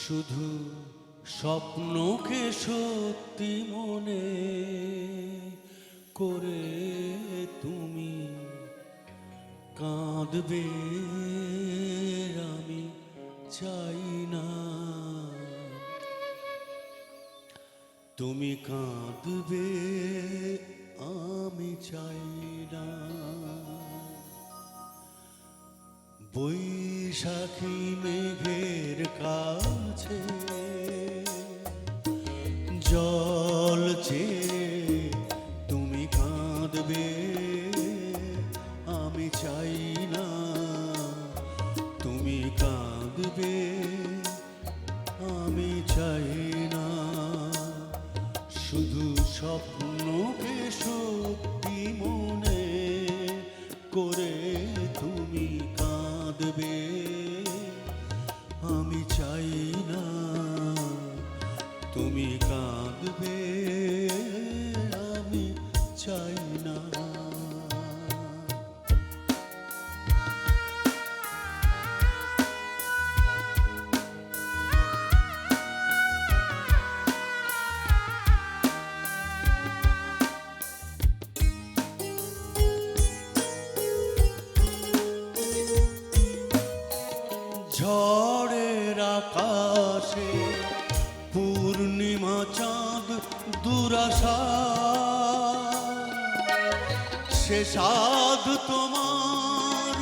শুধু স্বপ্নকে সত্যি মনে করে তুমি কাঁদবে, আমি চাই না তুমি কাঁদবে, আমি চাই না। বৈশাখী মেঘের কাছে জল চেয়ে তুমি কাঁদবে, আমি চাই না তুমি কাঁদবে, আমি চাই না। শুধু স্বপ্নকে সত্যি মনে করে তুমি কাঁদবে, আমি চাই না তুমি কাঁদবে, আমি চাই না। ঝড়ের আকাশে পূর্ণিমা চাঁদ দুরাশা, সে সাধ তোমার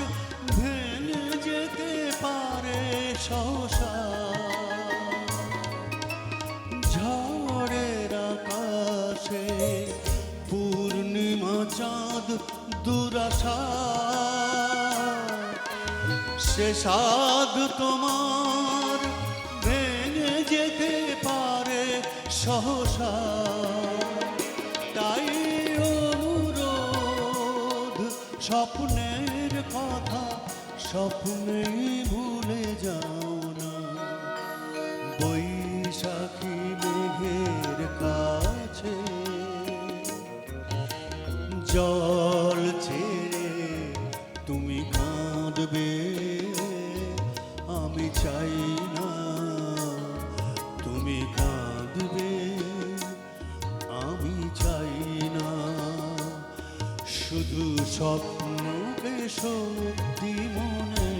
ভেঙে যেতে পারে সহসা। ঝড়ের আকাশে পূর্ণিমা চাঁদ দুরাশা, সে সাধ তোমার ভেঙে যেতে পারে সহসা। তাই অনুরোধ, স্বপ্নের কথা স্বপ্নেই ভুলে যাও না। বৈশাখী মেঘের কাছে জল ছেড়ে তুমি কাঁদবে, আমি চাই না তুমি কাঁদবে, আমি চাই না। শুধু স্বপ্নকে সত্যি মনে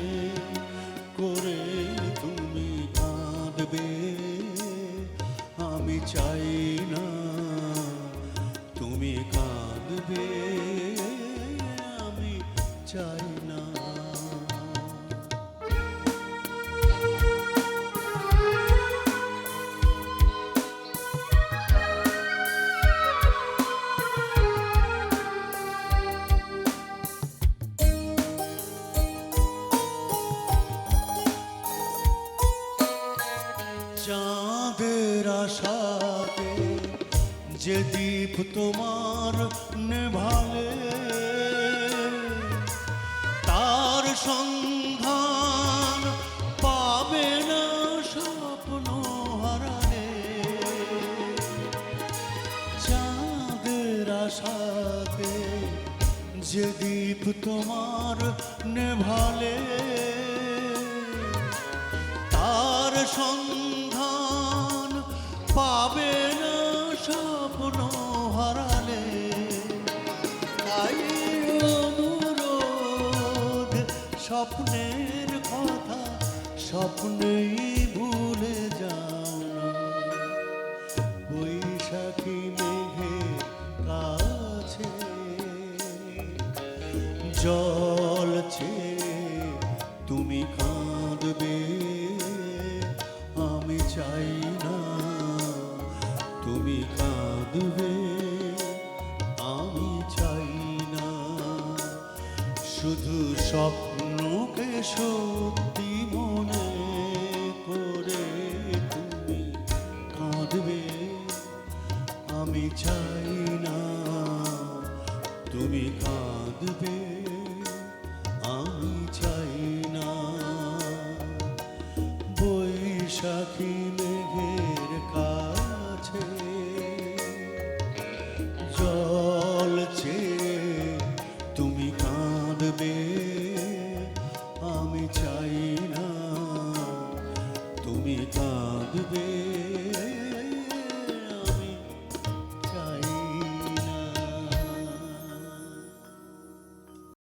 করে তুমি কাঁদবে, আমি চাই না তুমি কাঁদবে, আমি চাই না। চাঁদের আশাতে যে দীপ তোমার নেভালে, তার সন্ধান পাবে না স্বপ্ন হারালে। চাঁদের আশাতে যে দীপ তোমার নেভালে, তার সন্ধান পাবে না স্বপ্ন হারালে। তাই অনুরোধ, স্বপ্নের কথা স্বপ্নেই ভুলে যাও না। বৈশাখী মেঘের কাছে জল ছেড়ে তুমি কাঁদবে, আমি চাই না তুমি কাঁদবে, আমি চাই না। শুধু স্বপ্নকে সত্যি মনে করে তুমি কাঁদবে আমি চাই না। বৈশাখী মেঘের কাছে জল চেয়ে তুমি কাঁদবে আমি চাই না, তুমি কাঁদবে